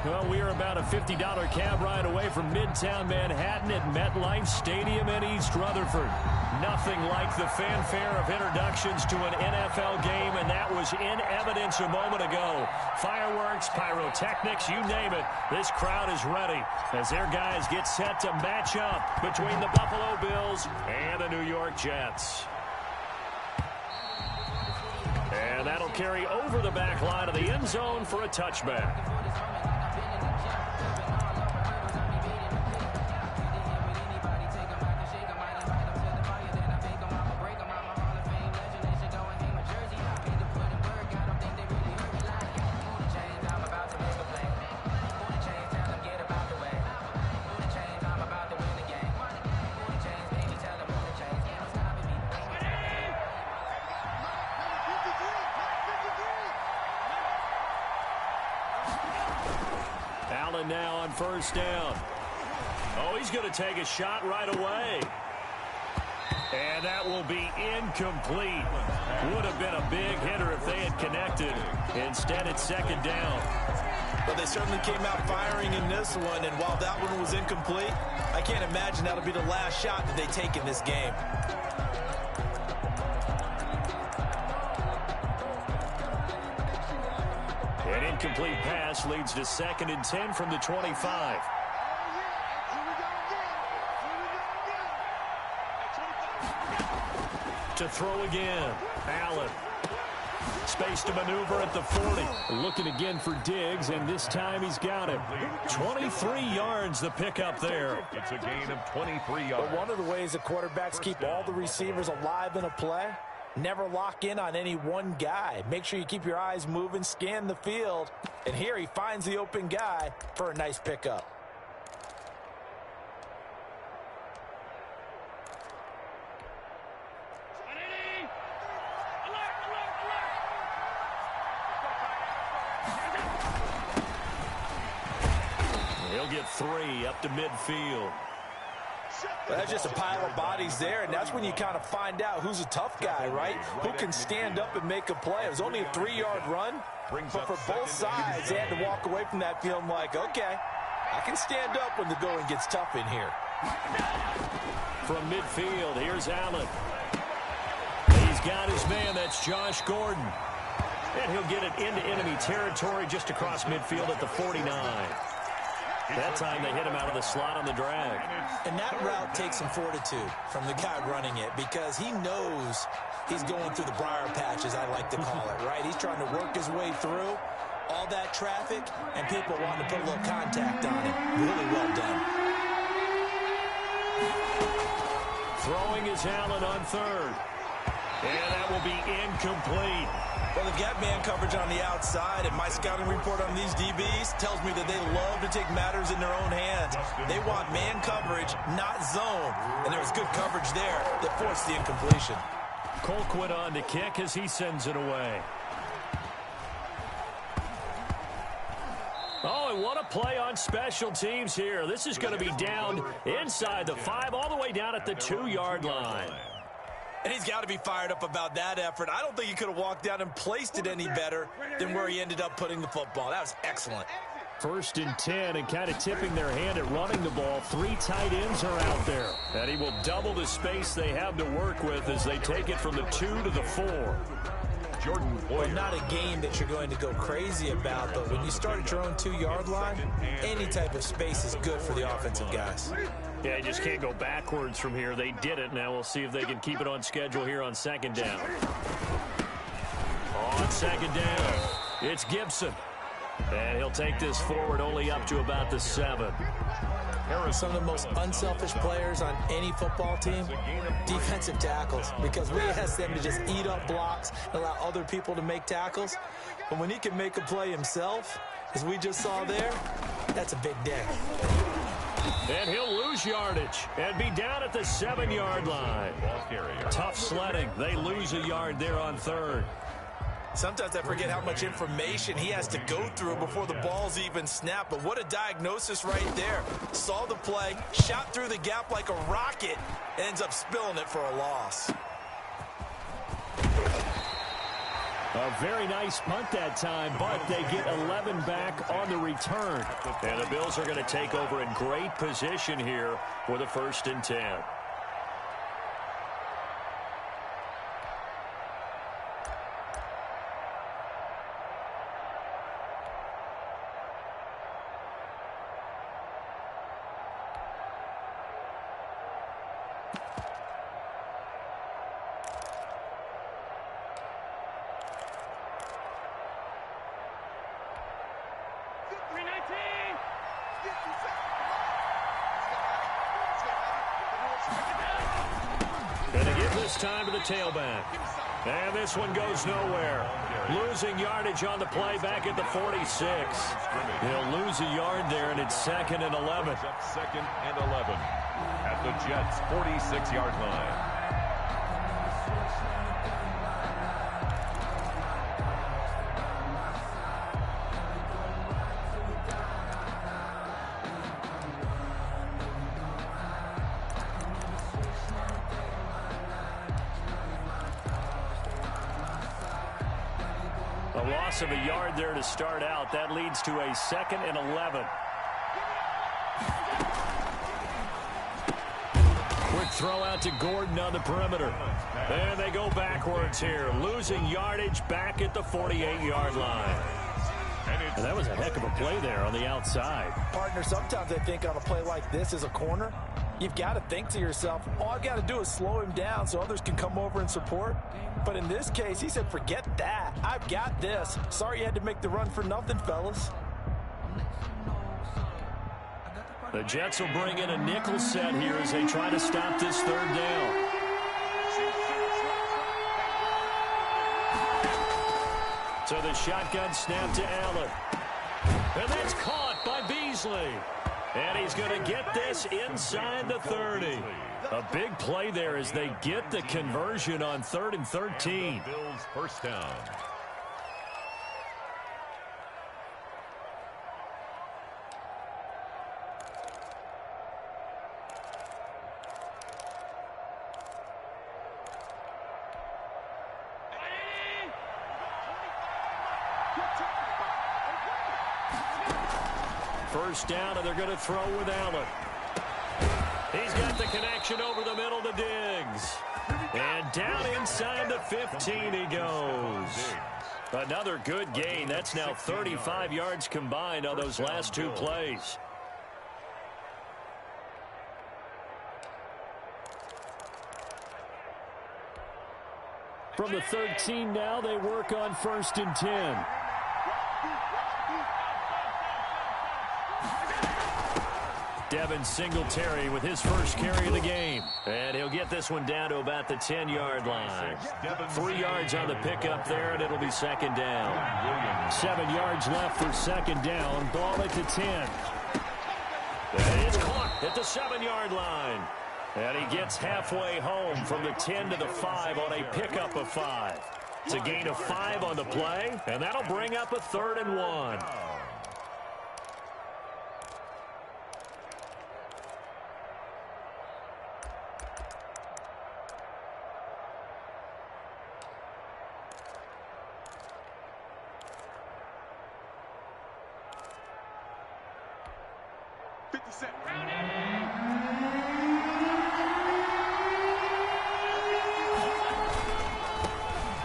Well, we are about a $50 cab ride away from Midtown Manhattan at MetLife Stadium in East Rutherford. Nothing like the fanfare of introductions to an NFL game, and that was in evidence a moment ago. Fireworks, pyrotechnics, you name it. This crowd is ready as their guys get set to match up between the Buffalo Bills and the New York Jets. And that'll carry over the back line of the end zone for a touchback. Now on first down. Oh, he's going to take a shot right away. And that will be incomplete. Would have been a big hitter if they had connected. Instead, it's second down. But they certainly came out firing in this one, and while that one was incomplete, I can't imagine that'll be the last shot that they take in this game. An incomplete pass leads to 2nd and 10 from the 25. To throw again. Allen. Space to maneuver at the 40. Looking again for Diggs, and this time he's got him. 23 yards the pickup there. It's a gain of 23 yards. But one of the ways the quarterbacks keep all the receivers alive in a play, never lock in on any one guy. Make sure you keep your eyes moving, scan the field. And here he finds the open guy for a nice pickup. He'll get 3 up to midfield. Well, that's just a pile of bodies there, and that's when you kind of find out who's a tough guy, right? Who can stand up and make a play. It was only a 3-yard run, but for both sides, they had to walk away from that feeling like, okay, I can stand up when the going gets tough in here. From midfield, here's Allen. He's got his man, that's Josh Gordon. And he'll get it into enemy territory just across midfield at the 49. That time they hit him out of the slot on the drag. And that route takes some fortitude from the guy running it because he knows he's going through the briar patch, as I like to call it, right? He's trying to work his way through all that traffic, and people wanting to put a little contact on him. Really well done. Throwing is Allen on 3rd. And that will be incomplete. Well, they've got man coverage on the outside, and my scouting report on these DBs tells me that they love to take matters in their own hands. They want man coverage, not zone. And there was good coverage there that forced the incompletion. Colquitt on to kick as he sends it away. Oh, and what a play on special teams here. This is going to be down inside the 5, all the way down at the 2-yard line. And he's got to be fired up about that effort. I don't think he could have walked down and placed it any better than where he ended up putting the football. That was excellent. 1st and 10, and kind of tipping their hand at running the ball. 3 tight ends are out there. And he will double the space they have to work with as they take it from the 2 to the 4. Jordan Boyer. Well, not a game that you're going to go crazy about, but when you start at your own 2-yard line, any type of space is good for the offensive guys. Yeah, you just can't go backwards from here. They did it. Now we'll see if they can keep it on schedule here on 2nd down. On 2nd down, it's Gibson. And he'll take this forward only up to about the 7. Some of the most unselfish players on any football team, defensive tackles, because we ask them to just eat up blocks and allow other people to make tackles. But when he can make a play himself, as we just saw there, that's a big day. And he'll lose yardage and be down at the 7-yard line. Tough sledding. They lose a yard there on 3rd. Sometimes I forget how much information he has to go through before the ball's even snapped. But what a diagnosis right there. Saw the play, shot through the gap like a rocket, and ends up spilling it for a loss. A very nice punt that time, but they get 11 back on the return. And the Bills are going to take over in great position here with a 1st and 10. Time to the tailback. And this one goes nowhere. Losing yardage on the play back at the 46. He'll lose a yard there, and it's 2nd and 11. 2nd and 11 at the Jets' 46-yard line. Of a yard there to start out. That leads to a 2nd and 11. Quick throw out to Gordon on the perimeter. And they go backwards here. Losing yardage back at the 48-yard line. And that was a heck of a play there on the outside. Partner, sometimes I think on a play like this as a corner, you've got to think to yourself, all I've got to do is slow him down so others can come over and support. But in this case, he said, forget that. I've got this. Sorry you had to make the run for nothing, fellas. The Jets will bring in a nickel set here as they try to stop this 3rd down. So the shotgun snap to Allen. And that's caught by Beasley. And he's going to get this inside the 30. A big play there as they get the conversion on 3rd and 13. Bills 1st down. First down, and they're going to throw with Allen. He's got the connection over the middle to Diggs. And down inside the 15 he goes. Another good gain. That's now 35 yards combined on those last 2 plays. From the 13 now, they work on 1st and 10. Devin Singletary with his first carry of the game. And he'll get this one down to about the 10-yard line. 3 yards on the pickup there, and it'll be 2nd down. 7 yards left for 2nd down. Ball at the 10. And it's caught at the 7-yard line. And he gets halfway home from the 10 to the 5 on a pickup of 5. It's a gain of 5 on the play, and that'll bring up a 3rd and 1.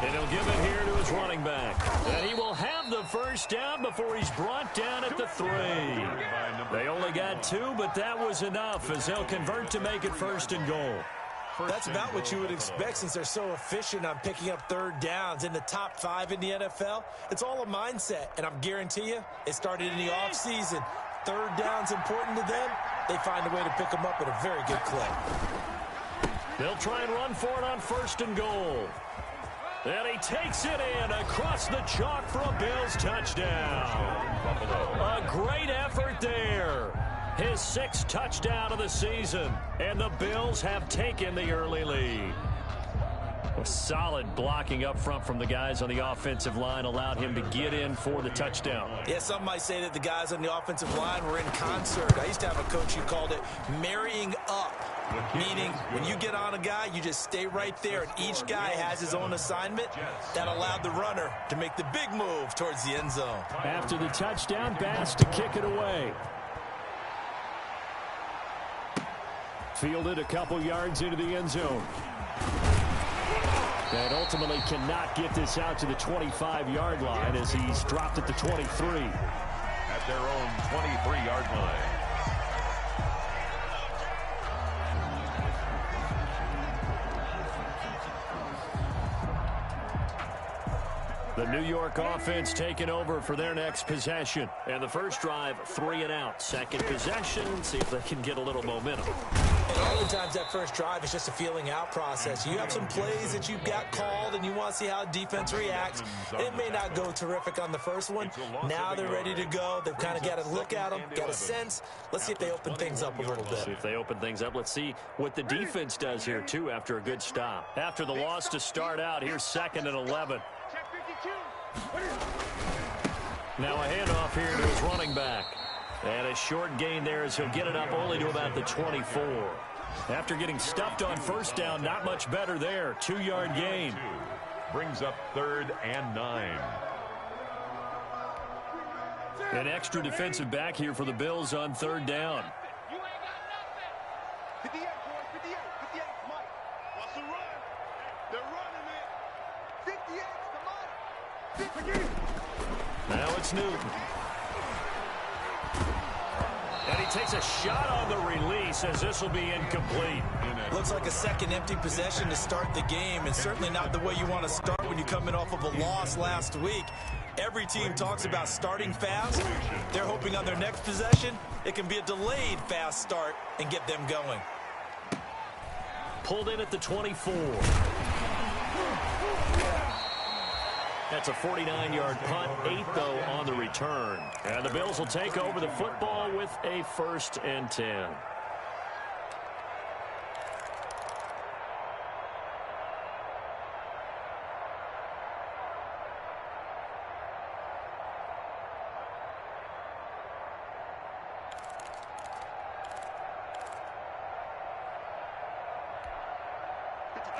And he'll give it here to his running back. And he will have the first down before he's brought down at the 3. They only got 2, but that was enough as they'll convert to make it 1st and goal. That's about what you would expect since they're so efficient on picking up 3rd downs in the top 5 in the NFL. It's all a mindset, and I'm guarantee you it started in the offseason. 3rd down's important to them. They find a way to pick them up at a very good clip. They'll try and run for it on 1st and goal. And he takes it in across the chalk for a Bills touchdown. A great effort there. His 6th touchdown of the season. And the Bills have taken the early lead. A solid blocking up front from the guys on the offensive line allowed him to get in for the touchdown. Yeah, some might say that the guys on the offensive line were in concert. I used to have a coach who called it marrying up. Meaning, when you get on a guy, you just stay right there, and each guy has his own assignment. That allowed the runner to make the big move towards the end zone. After the touchdown, Bass to kick it away. Fielded a couple yards into the end zone. And ultimately cannot get this out to the 25-yard line as he's dropped at the 23. At their own 23-yard line. The New York offense taking over for their next possession. And the first drive, 3 and out. Second possession, see if they can get a little momentum. And oftentimes that first drive is just a feeling out process. You have some plays that you've got called and you want to see how defense reacts. It may not go terrific on the first one. Now they're ready to go. They've kind of got to look at them, got a sense. Let's see if they open things up a little bit. See if they open things up. Let's see what the defense does here, too, after a good stop. After the loss to start out, here's 2nd and 11. Now a handoff here to his running back. And a short gain there as he'll get it up only to about the 24. After getting stuffed on first down, not much better there. 2-yard gain. Brings up 3rd and 9. An extra defensive back here for the Bills on 3rd down. Now it's Newton. And he takes a shot on the release as this will be incomplete. Looks like a second empty possession to start the game, and certainly not the way you want to start when you're coming off of a loss last week. Every team talks about starting fast. They're hoping on their next possession, it can be a delayed fast start and get them going. Pulled in at the 24. That's a 49-yard punt, 8 though on the return. And the Bills will take over the football with a 1st and 10.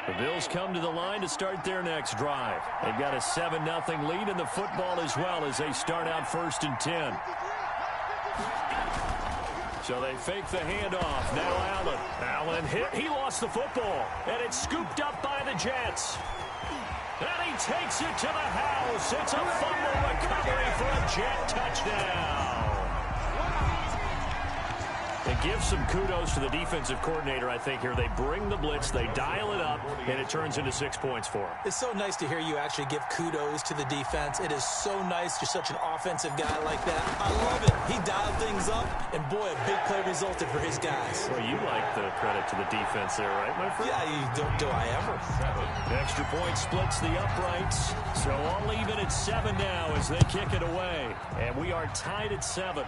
The Bills come to the line to start their next drive. They've got a 7-0 lead in the football as well as they start out 1st and 10. So they fake the handoff. Now Allen. Allen hit. He lost the football. And it's scooped up by the Jets. And he takes it to the house. It's a fumble recovery for a Jet touchdown. And give some kudos to the defensive coordinator, I think, here. They bring the blitz, they dial it up, and it turns into 6 points for them. It's so nice to hear you actually give kudos to the defense. It is so nice you're such an offensive guy like that. I love it. He dialed things up, and boy, a big play resulted for his guys. Well, you like the credit to the defense there, right, my friend? Yeah, you do I ever. Extra point splits the uprights. So all even at 7 now as they kick it away. And we are tied at 7.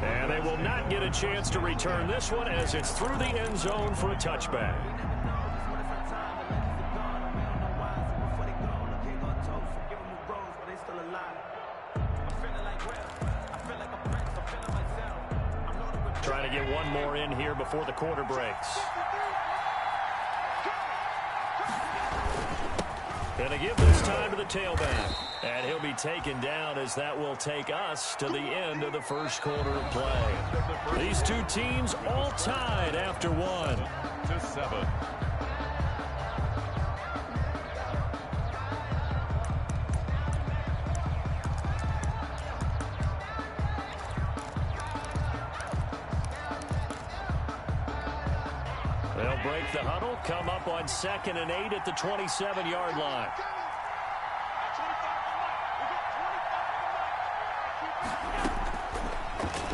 And they will not get a chance to return this one as it's through the end zone for a touchback. Trying to get one more in here before the quarter breaks. Gonna give this time to the tailback. And he'll be taken down as that will take us to the end of the first quarter of play. These two teams all tied after 1. 7. They'll break the huddle, come up on 2nd and 8 at the 27-yard line.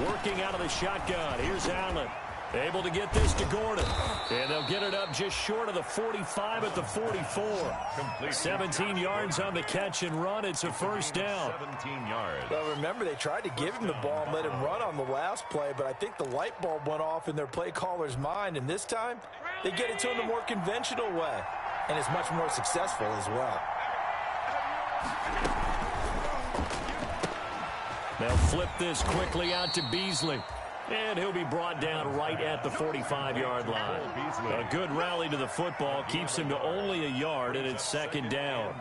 Working out of the shotgun. Here's Allen. Able to get this to Gordon. And they'll get it up just short of the 45 at the 44. 17 yards on the catch and run. It's a first down. 17 yards. Well, remember, they tried to give him the ball and let him run on the last play, but I think the light bulb went off in their play caller's mind, and this time they get it to him the more conventional way, and it's much more successful as well. They'll flip this quickly out to Beasley. And he'll be brought down right at the 45-yard line. A good rally to the football keeps him to only a yard, and it's second down.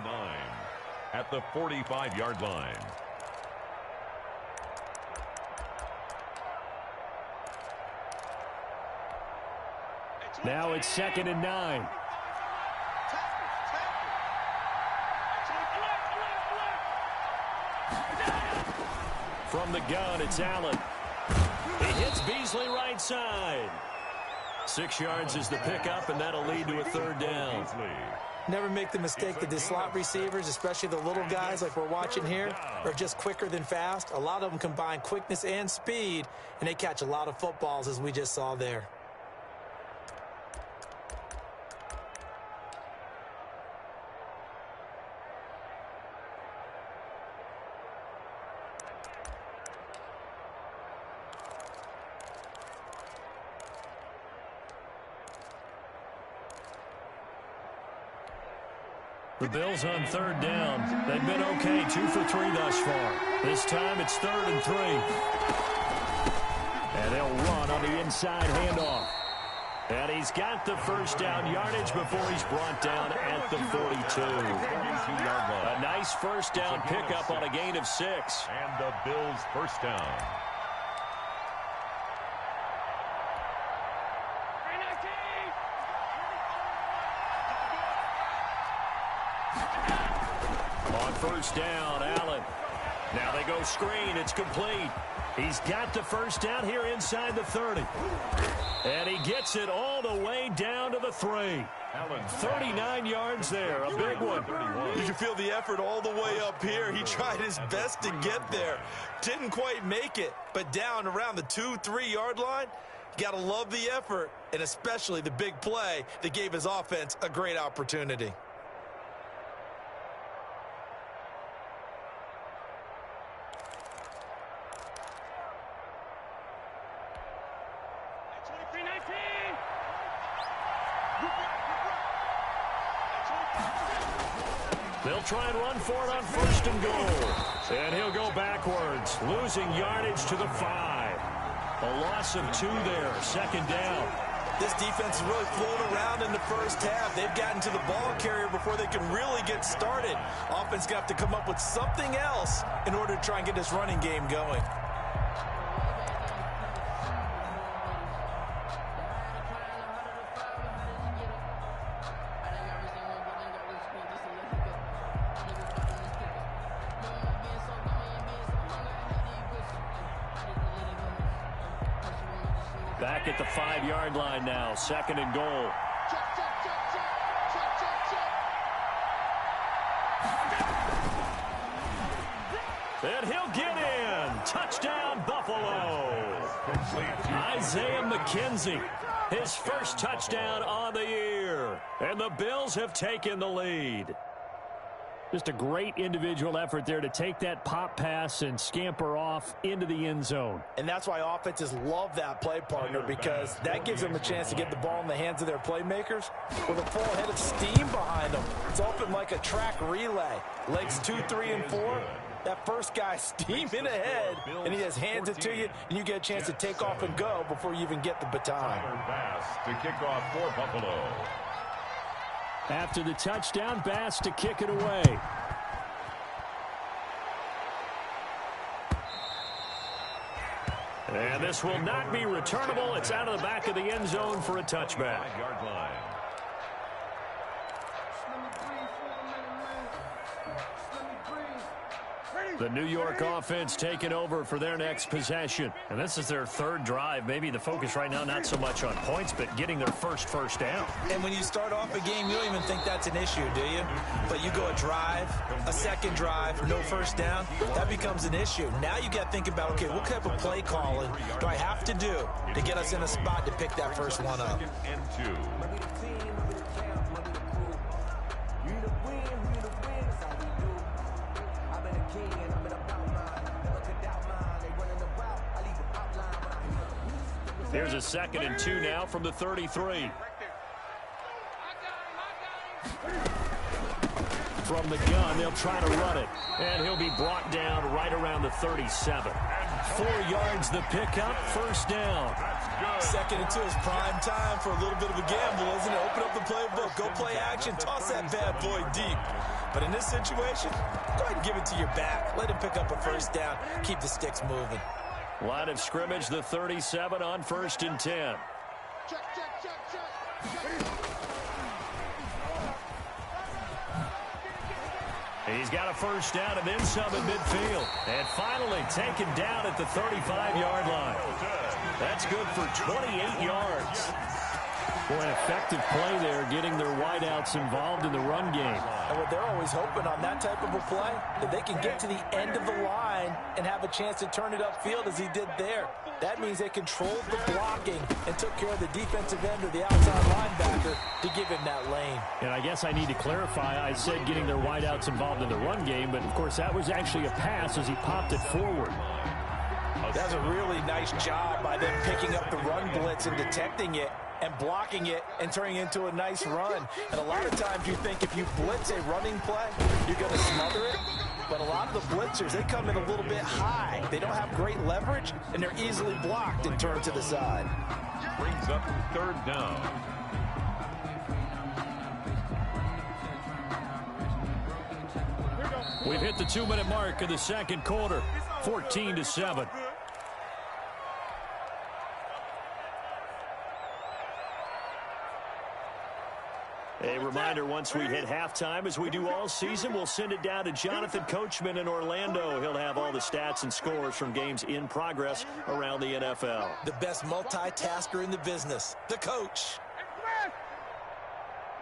At the 45-yard line. Now it's 2nd and 9. From the gun, it's Allen. He hits Beasley right side. 6 yards is the pickup, and that'll lead to a third down. Never make the mistake that the slot receivers, especially the little guys like we're watching here, are just quicker than fast. A lot of them combine quickness and speed, and they catch a lot of footballs, as we just saw there. The Bills on third down. They've been okay, 2 for 3 thus far. This time it's 3rd and 3. And they'll run on the inside handoff. And he's got the first down yardage before he's brought down at the 42. A nice first down pickup on a gain of 6. And the Bills first down. On first down, Allen. Now they go screen. It's complete. He's got the first down here inside the 30. And he gets it all the way down to the 3. 39 yards there, a big one. You can feel the effort all the way up here. He tried his best to get there. Didn't quite make it, but down around the 2-3 yard line, you got to love the effort, and especially the big play that gave his offense a great opportunity. They'll try and run for it on 1st and goal. And he'll go backwards, losing yardage to the 5. A loss of 2 there, 2nd down. This defense is really flown around in the first half. They've gotten to the ball carrier before they can really get started. Offense got to come up with something else in order to try and get this running game going. Back at the 5-yard line now, 2nd and goal. And he'll get in. Touchdown, Buffalo. Isaiah McKenzie, his first touchdown on the year. And the Bills have taken the lead. Just a great individual effort there to take that pop pass and scamper off into the end zone. And that's why offenses love that play, partner, because that gives them a chance to get the ball in the hands of their playmakers with a full head of steam behind them. It's often like a track relay. Legs 2, 3, and 4. That first guy steaming ahead, and he just hands it to you, and you get a chance to take off and go before you even get the baton. Bass to kick off for Buffalo. After the touchdown, Bass to kick it away. And this will not be returnable. It's out of the back of the end zone for a touchback. 5-yard line. The New York offense taking over for their next possession. And this is their 3rd drive. Maybe the focus right now not so much on points, but getting their first down. And when you start off a game, you don't even think that's an issue, do you? But you go a drive, a 2nd drive, no first down, that becomes an issue. Now you got to think about, okay, what type of play calling do I have to do to get us in a spot to pick that first one up? 2nd and 2. Here's a 2nd and 2 now from the 33. From the gun, they'll try to run it. And he'll be brought down right around the 37. 4 yards the pickup, first down. Second and 2 is prime time for a little bit of a gamble, isn't it? Open up the playbook, go play action, toss that bad boy deep. But in this situation, go ahead and give it to your back. Let him pick up a first down. Keep the sticks moving. Line of scrimmage, the 37 on 1st and 10. Check. He's got a first down and then some at midfield. And finally taken down at the 35-yard line. That's good for 28 yards. Boy, an effective play there, getting their wideouts involved in the run game. And what they're always hoping on that type of a play, that they can get to the end of the line and have a chance to turn it upfield as he did there. That means they controlled the blocking and took care of the defensive end or the outside linebacker to give him that lane. And I guess I need to clarify, I said getting their wideouts involved in the run game, but of course that was actually a pass as he popped it forward. That's a really nice job by them picking up the run blitz and detecting it and blocking it and turning it into a nice run. And a lot of times you think if you blitz a running play, you're going to smother it. But a lot of the blitzers, they come in a little bit high. They don't have great leverage, and they're easily blocked and turned to the side. Brings up 3rd down. We've hit the 2-minute mark of the second quarter, 14-7. A reminder, once we hit halftime, as we do all season, we'll send it down to Jonathan Coachman in Orlando. He'll have all the stats and scores from games in progress around the NFL. The best multitasker in the business, the coach.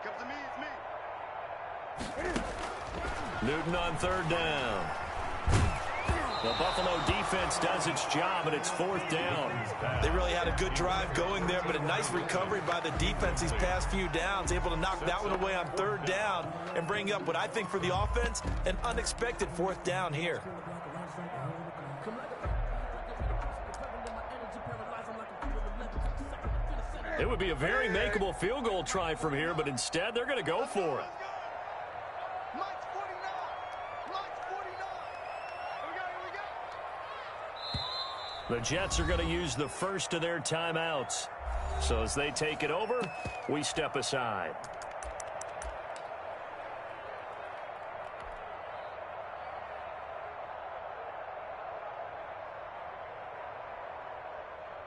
Come to me, it's me. Newton on 3rd down. The Buffalo defense does its job, and it's 4th down. They really had a good drive going there, but a nice recovery by the defense these past few downs, able to knock that one away on 3rd down and bring up what I think for the offense, an unexpected 4th down here. It would be a very makeable field goal try from here, but instead they're going to go for it. The Jets are going to use the first of their timeouts. So as they take it over, we step aside.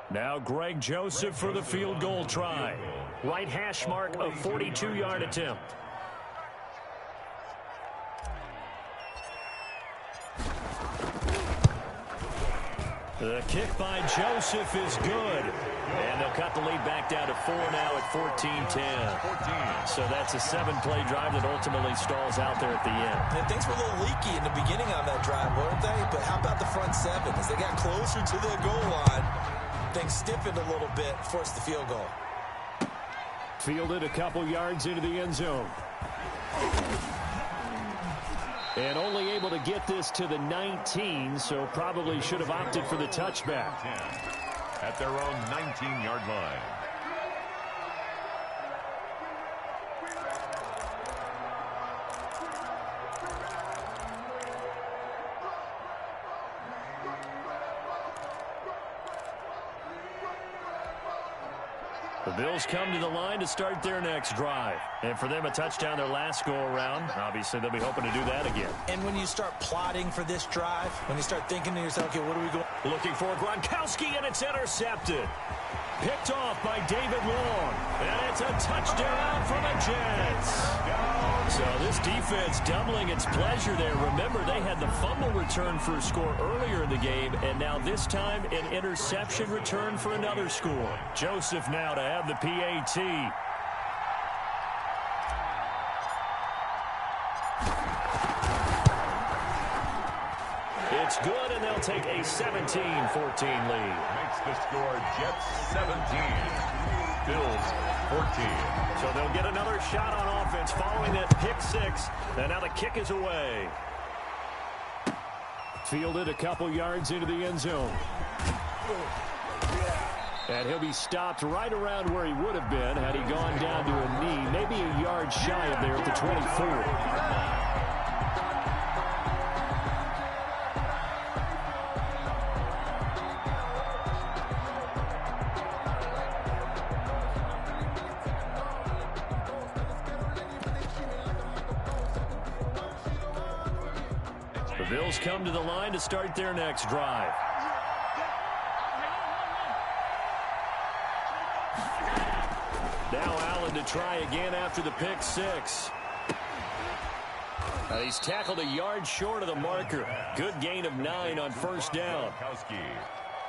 Now Greg Joseph for the field goal try. Right hash mark, a 42-yard attempt. The kick by Joseph is good. And they'll cut the lead back down to 4 now at 14-10. So that's a 7-play drive that ultimately stalls out there at the end. And things were a little leaky in the beginning on that drive, weren't they? But how about the front 7? As they got closer to the goal line, things stiffened a little bit, forced the field goal. Fielded a couple yards into the end zone. And only able to get this to the 19, so probably should have opted for the touchback. At their own 19-yard line. The Bills come to the line to start their next drive. And for them, a touchdown their last go-around. Obviously, they'll be hoping to do that again. And when you start plotting for this drive, when you start thinking to yourself, okay, what are we going? Looking for Gronkowski, and it's intercepted. Picked off by David Long. And it's a touchdown for the Jets. So this defense doubling its pleasure there. Remember, they had the fumble return for a score earlier in the game, and now this time an interception return for another score. Joseph now to have the PAT. It's good, and they'll take a 17-14 lead. Makes the score Jets 17, Bills 14. So they'll get another shot on offense following that pick 6. And now the kick is away. Fielded a couple yards into the end zone. And he'll be stopped right around where he would have been had he gone down to a knee, maybe a yard shy of there at the 24. Bills come to the line to start their next drive. Now Allen to try again after the pick six. He's tackled a yard short of the marker. Good gain of 9 on first down.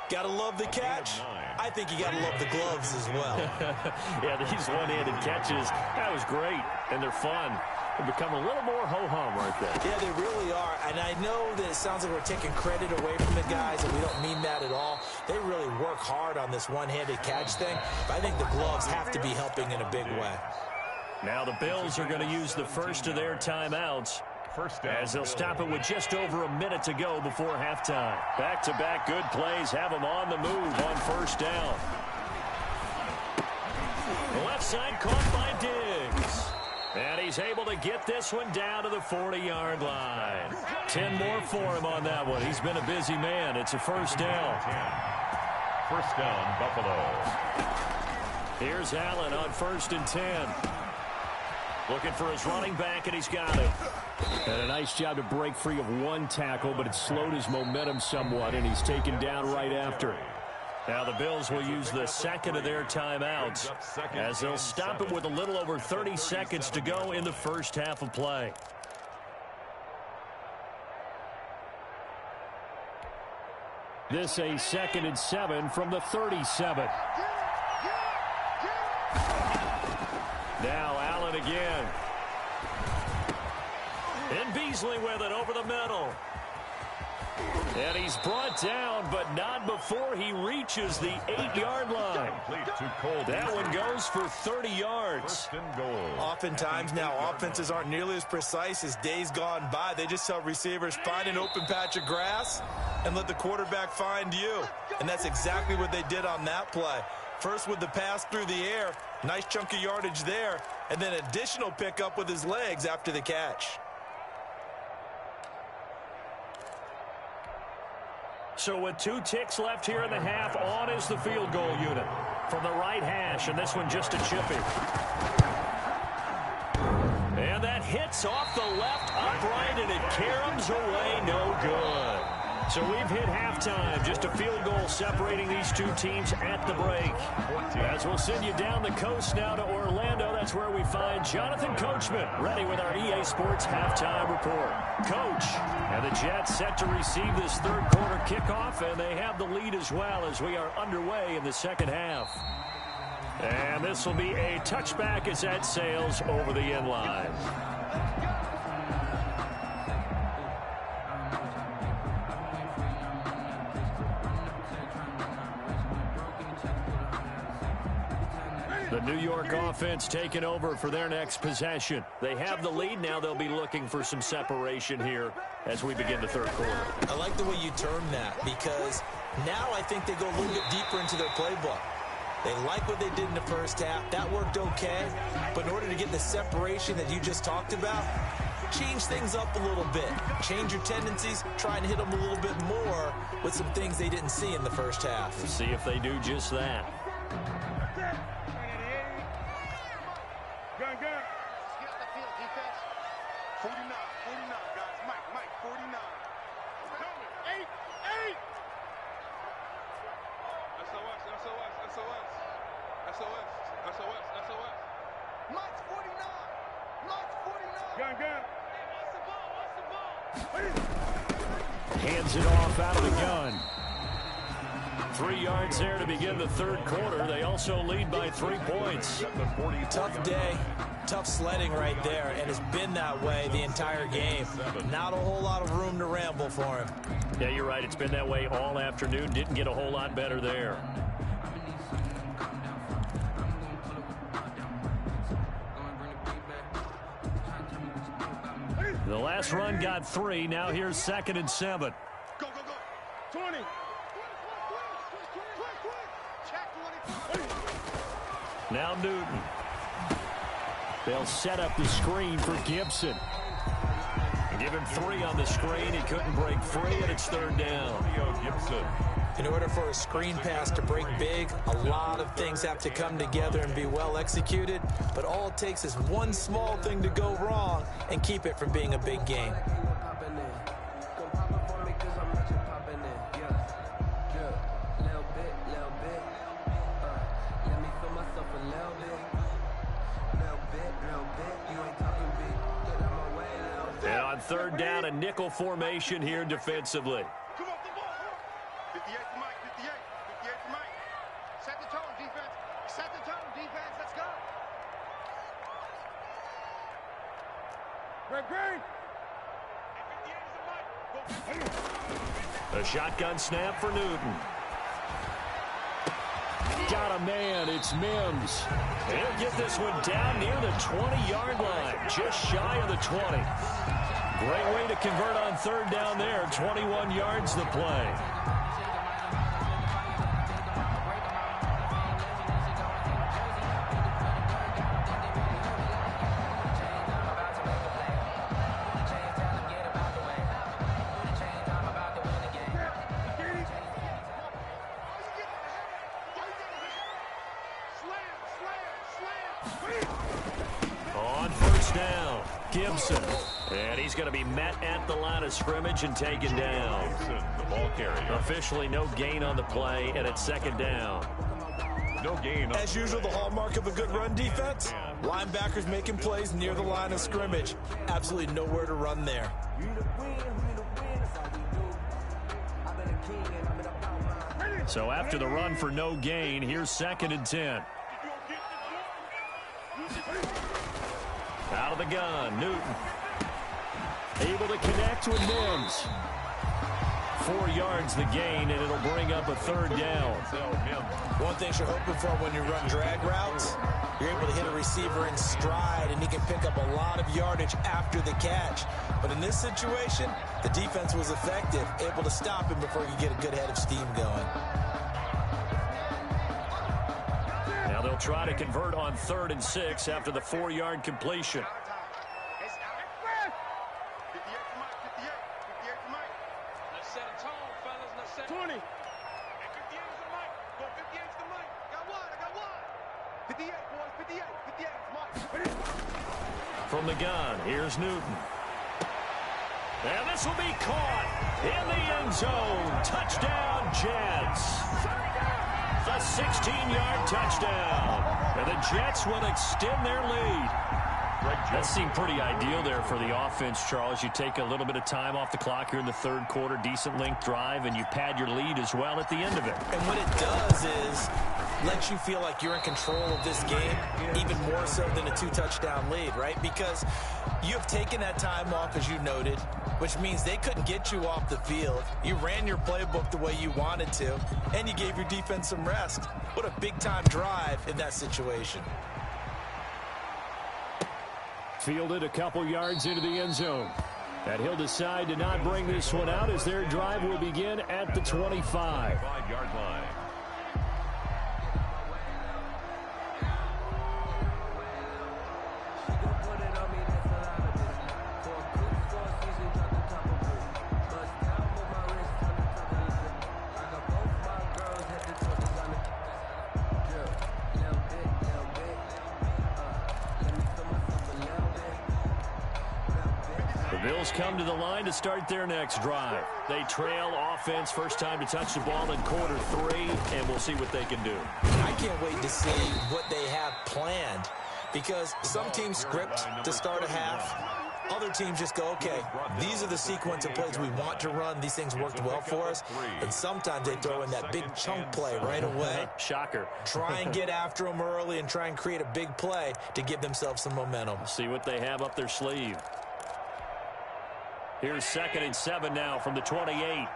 Gotta love the catch. I think you gotta love the gloves as well. Yeah, these one-handed catches, that was great, and they're fun. They become a little more ho-hum right there. Yeah, they really are. And I know that it sounds like we're taking credit away from the guys, and we don't mean that at all. They really work hard on this one-handed catch thing. But I think the gloves have to be helping in a big way. Now the Bills are going to use the first of their timeouts, as they'll stop it with just over a minute to go before halftime. Back-to-back good plays have them on the move on first down. The left side caught by Diggs. And he's able to get this one down to the 40-yard line. 10 more for him on that one. He's been a busy man. It's a first down. First down, Buffalo. Here's Allen on 1st and 10. Looking for his running back, and he's got it. And a nice job to break free of one tackle, but it slowed his momentum somewhat, and he's taken down right after. Now the Bills will use the second of their timeouts, as they'll stop it with a little over 30 seconds to go in the first half of play. This a 2nd and 7 from the 37. Now Allen again. And Beasley with it over the middle. And he's brought down, but not before he reaches the 8-yard line. That one goes for 30 yards. Oftentimes now, offenses aren't nearly as precise as days gone by. They just tell receivers, find an open patch of grass and let the quarterback find you. And that's exactly what they did on that play. First with the pass through the air, nice chunk of yardage there, and then additional pickup with his legs after the catch. So with 2 ticks left here in the half, on is the field goal unit from the right hash, and this one just a chippy. And that hits off the left upright, and it caroms away, no good. So we've hit halftime, just a field goal separating these two teams at the break. As we'll send you down the coast now to Orlando, that's where we find Jonathan Coachman, ready with our EA Sports halftime report. Coach, and the Jets set to receive this third quarter kickoff, and they have the lead as well as we are underway in the second half. And this will be a touchback as that sails over the end line. The New York offense taking over for their next possession. They have the lead. Now they'll be looking for some separation here as we begin the third quarter. I like the way you term that, because now I think they go a little bit deeper into their playbook. They like what they did in the first half. That worked okay. But in order to get the separation that you just talked about, change things up a little bit. Change your tendencies. Try and hit them a little bit more with some things they didn't see in the first half. We'll see if they do just that. Gun. Get out the field, defense. 49, guys. Mike, 49. Coming. 8. SOS. Mike's 49. Gun. Hands it off out of the gun. 3 yards there to begin the third quarter. They also lead by 3 points. Tough day, tough sledding right there, and it's been that way the entire game. Not a whole lot of room to ramble for him. Yeah, you're right. It's been that way all afternoon. Didn't get a whole lot better there. The last run got 3. Now here's 2nd and 7. Go. 20. Now Newton. They'll set up the screen for Gibson. Give him 3 on the screen. He couldn't break free, and it's 3rd down. Gibson. In order for a screen pass to break big, a lot of things have to come together and be well executed. But all it takes is one small thing to go wrong and keep it from being a big game. third down and nickel formation here defensively. Come on, the ball. 58 to Mike, 58. 58 to Mike. Set the tone, defense. Set the tone, defense. Let's go. Green. A shotgun snap for Newton. Got a man. It's Mims. He'll get this one down near the 20-yard line, just shy of the 20. Great way to convert on third down there. 21 yards the play. Gibson, and he's going to be met at the line of scrimmage and taken down. The ball carrier. Officially no gain on the play, and it's second down. No gain. As usual, the hallmark of a good run defense, linebackers making plays near the line of scrimmage. Absolutely nowhere to run there. So after the run for no gain, here's 2nd and 10. Out of the gun, Newton. Able to connect with Mims. 4 yards the gain, and it'll bring up a third down. One thing you're hoping for when you run drag routes, you're able to hit a receiver in stride, and he can pick up a lot of yardage after the catch. But in this situation, the defense was effective, able to stop him before he could get a good head of steam going. Now they'll try to convert on 3rd and 6 after the 4-yard completion. 20. 58 to Mike. Go 58 to Mike. Got one. I got one. 58, boys. 58. 58 to Mike. From the gun, here's Newton. And this will be caught in the end zone. Touchdown, Jets. A 16-yard touchdown. And the Jets will extend their lead. That seemed pretty ideal there for the offense, Charles. You take a little bit of time off the clock here in the third quarter, decent length drive, and you pad your lead as well at the end of it. And what it does is lets you feel like you're in control of this game, even more so than a 2-touchdown lead, right? Because you have taken that time off, as you noted, which means they couldn't get you off the field. You ran your playbook the way you wanted to, and you gave your defense some rest. What a big-time drive in that situation. Fielded a couple yards into the end zone. And he'll decide to not bring this one out as their drive will begin at the 25. 5-yard line. Bills come to the line to start their next drive. They trail offense, first time to touch the ball in quarter 3, and we'll see what they can do. I can't wait to see what they have planned, because some teams script to start a half. Other teams just go, okay, these are the sequence of plays we want to run. These things worked well for us. And sometimes they throw in that big chunk play right away. Shocker. Try and get after them early and try and create a big play to give themselves some momentum. See what they have up their sleeve. Here's 2nd and 7 now from the 28.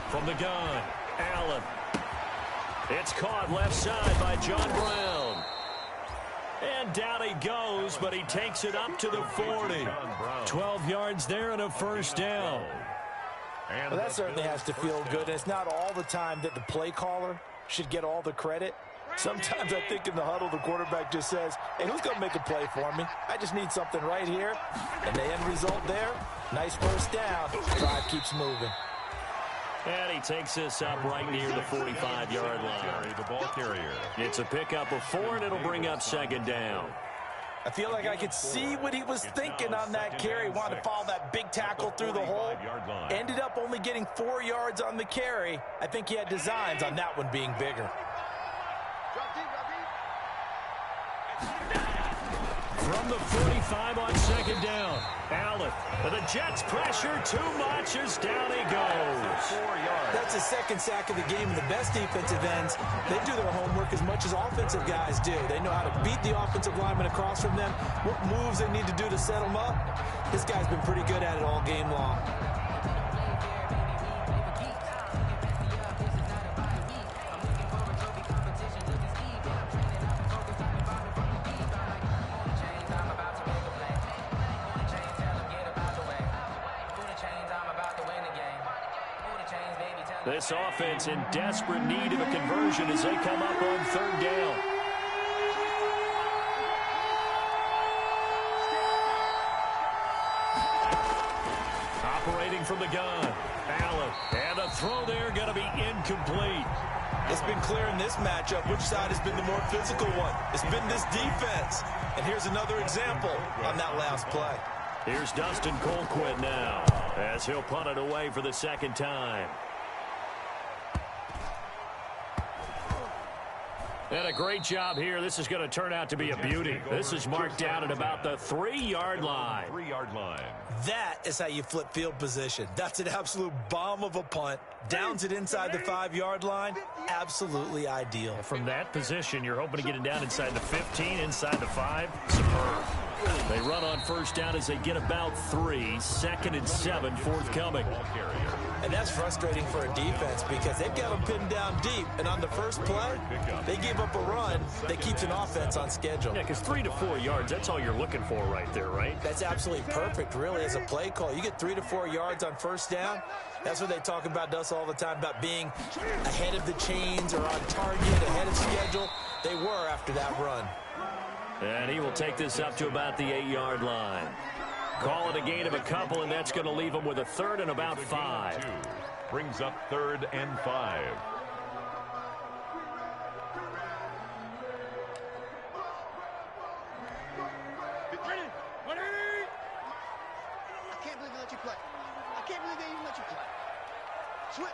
From the gun, Allen. It's caught left side by John Brown. And down he goes, but he takes it up to the 40. 12 yards there and a first down. Well, that certainly has to feel good. And it's not all the time that the play caller should get all the credit. Sometimes I think in the huddle, the quarterback just says, hey, who's going to make a play for me? I just need something right here. And the end result there, nice first down. Drive keeps moving. And he takes this up right near the 45-yard line. The ball carrier. It's a pickup of 4, and it'll bring up second down. I feel like I could see what he was thinking on that carry. Wanted to follow that big tackle through the hole. Ended up only getting 4 yards on the carry. I think he had designs on that one being bigger. from the 45 on second down. Allen, and the Jets pressure too much as down he goes. 4 yards. That's his second sack of the game. And the best defensive ends, they do their homework as much as offensive guys do. They know how to beat the offensive lineman across from them, what moves they need to do to set them up. This guy's been pretty good at it all game long. This offense in desperate need of a conversion as they come up on third down. Operating from the gun. Allen. And a throw there going to be incomplete. It's been clear in this matchup which side has been the more physical one. It's been this defense. And here's another example on that last play. Here's Dustin Colquitt now as he'll punt it away for the second time. And a great job here. This is going to turn out to be a beauty. This is marked down at about the 3-yard line. 3-yard line. That is how you flip field position. That's an absolute bomb of a punt. Downs it inside the 5-yard line. Absolutely ideal. From that position, you're hoping to get it down inside the 15, inside the 5. Superb. They run on first down as they get about 3. 2nd and 7 forthcoming. And that's frustrating for a defense because they've got them pinned down deep. And on the first play, they give up a run that keeps an offense on schedule. Yeah, because 3 to 4 yards, that's all you're looking for right there, right? That's absolutely perfect, really, as a play call. You get 3 to 4 yards on first down. That's what they talk about to us all the time, about being ahead of the chains or on target, ahead of schedule. They were after that run. And he will take this up to about the 8-yard line. Call it a gain of a couple, and that's going to leave him with a 3rd and about 5. Brings up 3rd and 5. I can't believe they let you play. I can't believe they even let you play. Switch.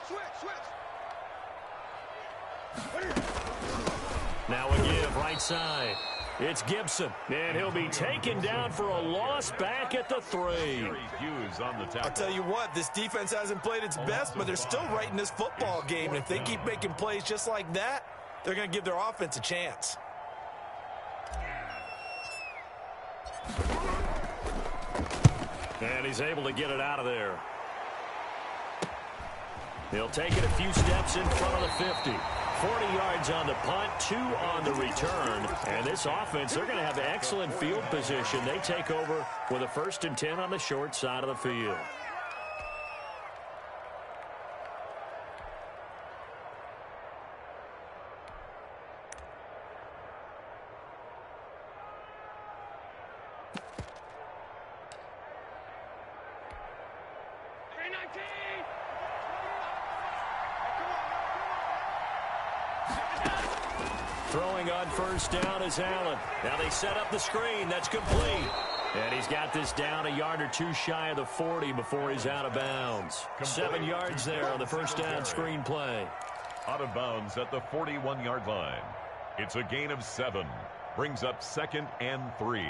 Now a give, right side. It's Gibson, and he'll be taken down for a loss back at the 3. I'll tell you what, this defense hasn't played its best, but they're still right in this football game. And if they keep making plays just like that, they're going to give their offense a chance. And he's able to get it out of there. He'll take it a few steps in front of the 50. 40 yards on the punt, 2 on the return. And this offense, they're going to have excellent field position. They take over with a 1st and 10 on the short side of the field. Throwing on first down is Allen. Now they set up the screen. That's complete. And he's got this down a yard or 2 shy of the 40 before he's out of bounds. 7 yards there on the first down screen play. Out of bounds at the 41-yard line. It's a gain of 7. Brings up 2nd and 3.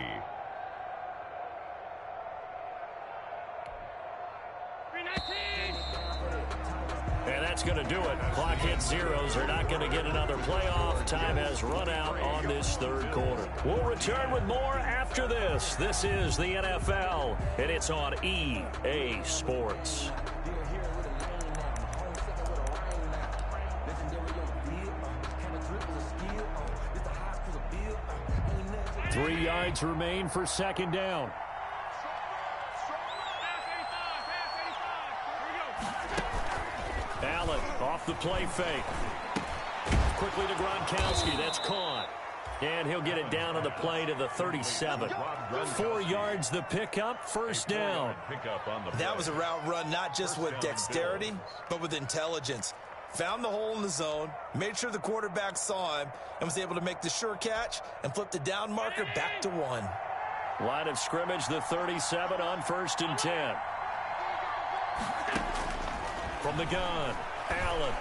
And that's going to do it. Clock hits zeros. They're not going to get another playoff. Time has run out on this 3rd quarter. We'll return with more after this. This is the NFL, and it's on EA Sports. 3 yards remain for 2nd down. Allen off the play fake. Quickly to Gronkowski. That's caught. And he'll get it down on the play to the 37. 4 yards the pickup, 1st down. That was a route run not just with dexterity, but with intelligence. Found the hole in the zone, made sure the quarterback saw him, and was able to make the sure catch and flip the down marker back to 1. Line of scrimmage, the 37 on 1st and 10. From the gun, Allen.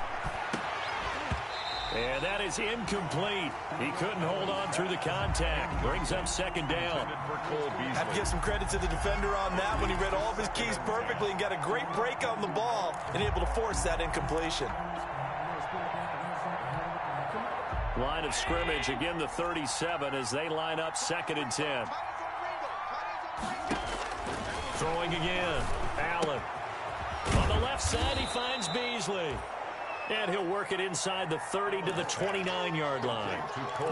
And that is incomplete. He couldn't hold on through the contact. Brings up second down. I have to give some credit to the defender on that when he read all of his keys perfectly and got a great break on the ball and able to force that incompletion. Line of scrimmage, again the 37 as they line up 2nd and 10. Throwing again. Allen. On the left side, he finds Beasley. And he'll work it inside the 30 to the 29-yard line.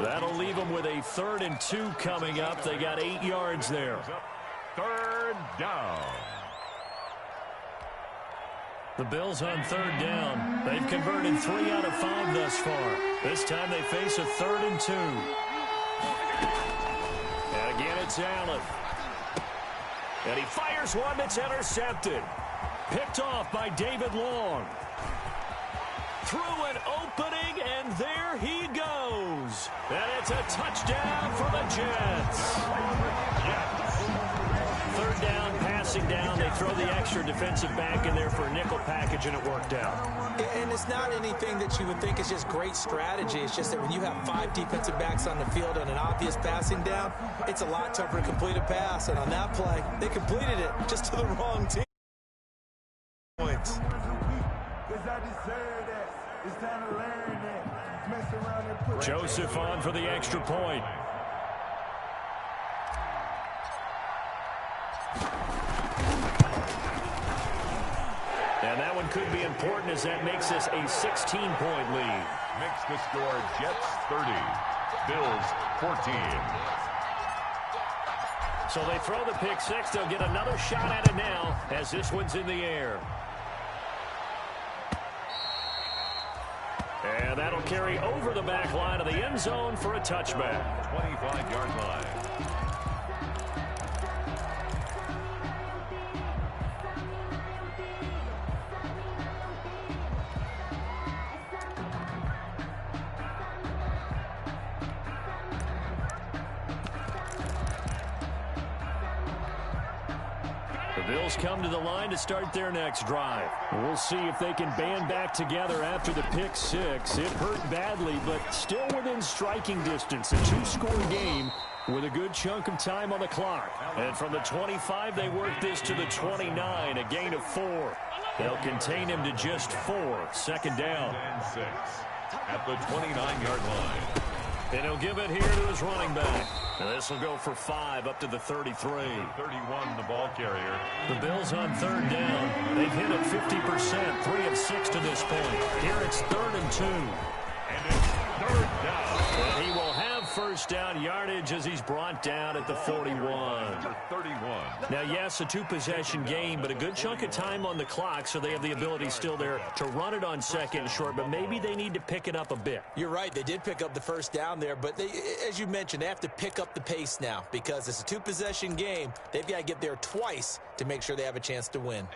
That'll leave them with a 3rd and 2 coming up. They got 8 yards there. 3rd down. The Bills on 3rd down. They've converted 3 out of 5 thus far. This time they face a 3rd and 2. And again, it's Allen. And he fires one that's intercepted. Picked off by David Long. Through an opening, and there he goes. And it's a touchdown for the Jets. 3rd down, passing down. They throw the extra defensive back in there for a nickel package, and it worked out. And it's not anything that you would think is just great strategy. It's just that when you have 5 defensive backs on the field on an obvious passing down, it's a lot tougher to complete a pass. And on that play, they completed it just to the wrong team. Points. Joseph on for the extra point. And that one could be important as that makes us a 16-point lead. Makes the score Jets 30, Bills 14. So they throw the pick six. They'll get another shot at it now as this one's in the air. And that'll carry over the back line of the end zone for a touchback. 25-yard line. The Bills come to the line to start their next drive. We'll see if they can band back together after the pick six. It hurt badly, but still within striking distance. A 2-score game with a good chunk of time on the clock. And from the 25, they work this to the 29, a gain of 4. They'll contain him to just 4. 2nd down. And 6 at the 29-yard line. And he'll give it here to his running back. And this will go for 5 up to the 33. 31, the ball carrier. The Bills on 3rd down. They've hit it 50%, 3 of 6 to this point. Here it's 3rd and 2. And it's 3rd down. And he will have first down yardage as he's brought down at the 41. Number 31. Now, yes, a 2-possession game, but a good chunk of time on the clock, so they have the ability still there to run it on 2nd and short, but maybe they need to pick it up a bit. You're right. They did pick up the first down there, but they, as you mentioned, they have to pick up the pace now because it's a 2-possession game. They've got to get there twice to make sure they have a chance to win.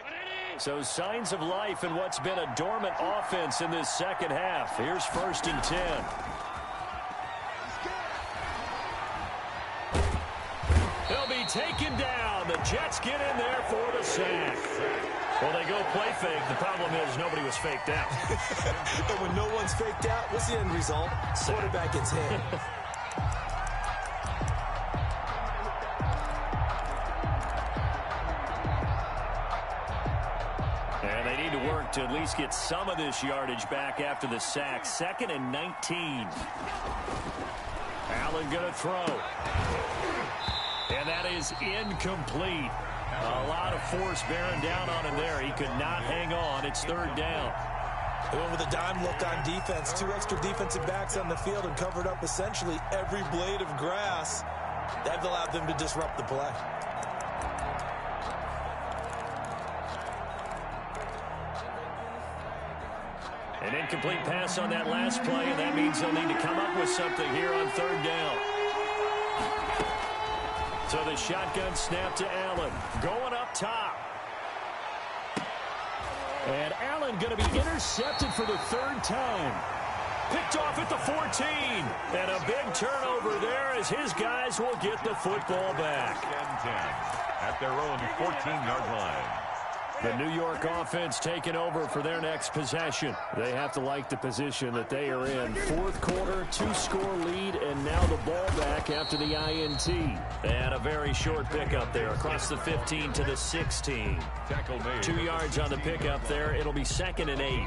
So signs of life in what's been a dormant offense in this second half. Here's 1st and 10. He'll be taken down. The Jets get in there for the sack. Well, they go play fake. The problem is nobody was faked out. And when no one's faked out, what's the end result? Quarterback gets hit. And they need to work to at least get some of this yardage back after the sack. 2nd and 19. Allen going to throw. And that is incomplete. A lot of force bearing down on him there. He could not hang on. It's 3rd down. They went with a dime look on defense. 2 extra defensive backs on the field and covered up essentially every blade of grass. That allowed them to disrupt the play. An incomplete pass on that last play, and that means they'll need to come up with something here on 3rd down. So the shotgun snap to Allen. Going up top. And Allen going to be intercepted for the 3rd time. Picked off at the 14. And a big turnover there as his guys will get the football back. And 10 at their own 14-yard line. The New York offense taking over for their next possession. They have to like the position that they are in. Fourth quarter, 2-score lead, and now the ball back after the INT. And a very short pickup there across the 15 to the 16. 2 yards on the pickup there. It'll be 2nd and 8.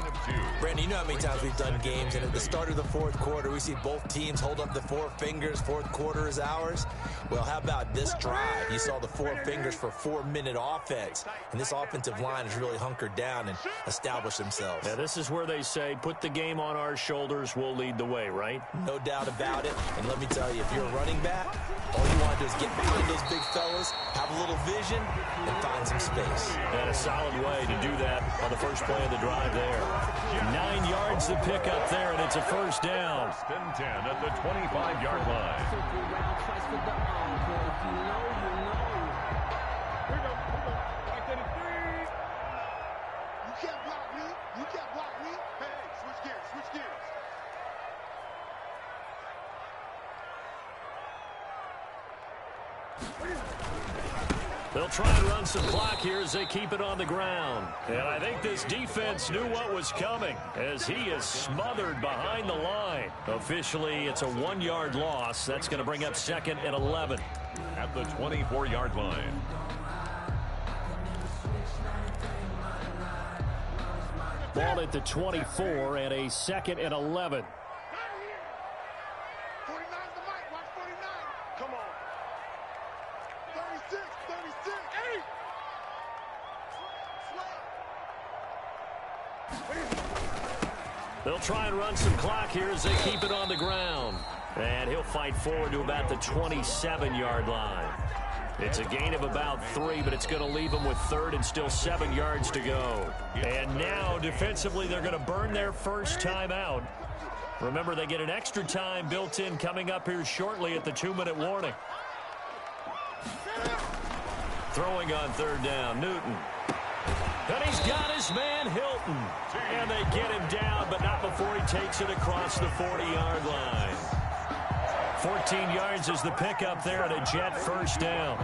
Brandon, you know how many times we've done games, and at the start of the fourth quarter, we see both teams hold up the 4 fingers. Fourth quarter is ours. Well, how about this drive? You saw the 4 fingers for 4-minute offense, and this offensive line has really hunkered down and established themselves. Now, this is where they say, put the game on our shoulders, we'll lead the way, right? No doubt about it. And let me tell you, if you're a running back, all you want to do is get behind those big fellas, have a little vision, and find some space. And a solid way to do that on the first play of the drive there. 9 yards to pick up there, and it's a first down. 10 at the 25-yard line. You can't block me. You can't block me. Hey, switch gears, switch gears. They'll try and run some clock here as they keep it on the ground. And I think this defense knew what was coming as he is smothered behind the line. Officially, it's a 1-yard loss. That's going to bring up 2nd and 11. At the 24-yard line. Ball at the 24 and a 2nd and 11. 49's the mic. Watch 49. Come on. 36, 36. Hey! They'll try and run some clock here as they keep it on the ground. And he'll fight forward to about the 27-yard line. It's a gain of about 3, but it's going to leave them with 3rd and still 7 yards to go. And now, defensively, they're going to burn their first time out. Remember, they get an extra time built in coming up here shortly at the 2-minute warning. Throwing on 3rd down, Newton. And he's got his man, Hilton. And they get him down, but not before he takes it across the 40-yard line. 14 yards is the pickup there at a Jet first down.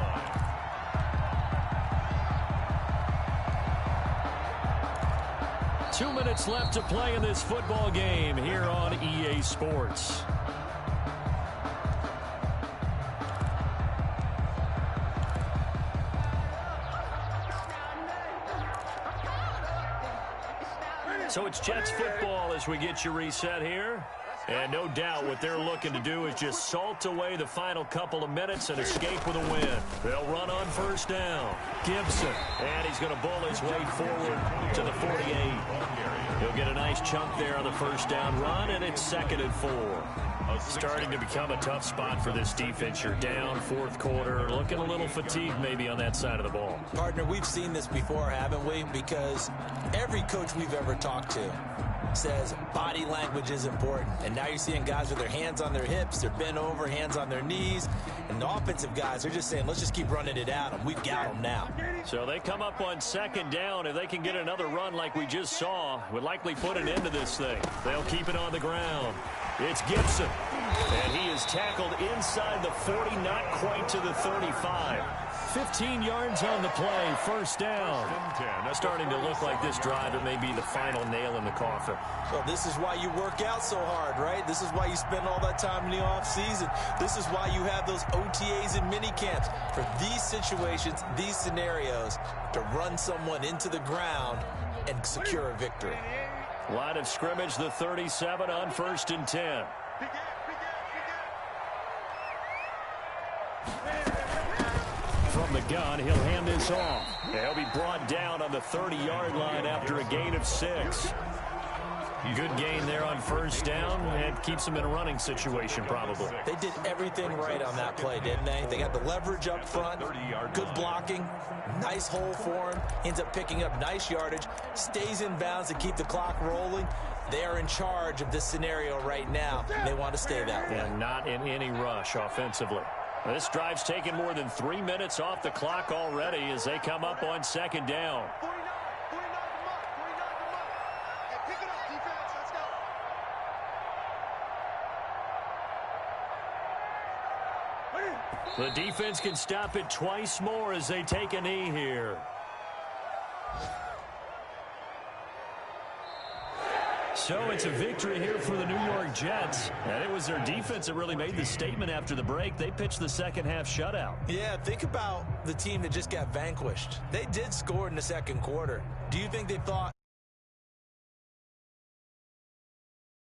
Two minutes left to play in this football game here on EA Sports. So it's Jets football as we get you reset here. And no doubt what they're looking to do is just salt away the final couple of minutes and escape with a win. They'll run on first down. Gibson. And he's going to bull his way forward to the 48. He'll get a nice chunk there on the first down run, and it's 2nd and 4. Starting to become a tough spot for this defense. You're down fourth quarter, looking a little fatigued maybe on that side of the ball. Partner, we've seen this before, haven't we? Because every coach we've ever talked to says body language is important. And now you're seeing guys with their hands on their hips, they're bent over, hands on their knees. And the offensive guys are just saying, let's just keep running it at them. We've got them now. So they come up on 2nd down. If they can get another run like we just saw, would likely put an end to this thing. They'll keep it on the ground. It's Gibson. And he is tackled inside the 40, not quite to the 35. 15 yards on the play, first down. Starting to look like this drive, it may be the final nail in the coffin. Well, this is why you work out so hard, right? This is why you spend all that time in the offseason. This is why you have those OTAs and mini camps. For these situations, these scenarios, to run someone into the ground and secure a victory. Line of scrimmage, the 37 on 1st and 10. From the gun, he'll hand this off. He'll be brought down on the 30-yard line after a gain of 6. Good gain there on first down, and keeps him in a running situation probably. They did everything right on that play, didn't they? They got the leverage up front, good blocking, nice hole for him, ends up picking up nice yardage, stays in bounds to keep the clock rolling. They are in charge of this scenario right now. They want to stay that way. And not in any rush offensively. This drive's taken more than 3 minutes off the clock already as they come up on 2nd down. The defense can stop it twice more as they take a knee here. So it's a victory here for the New York Jets. And it was their defense that really made the statement after the break. They pitched the second half shutout. Yeah, think about the team that just got vanquished. They did score in the second quarter. Do you think they thought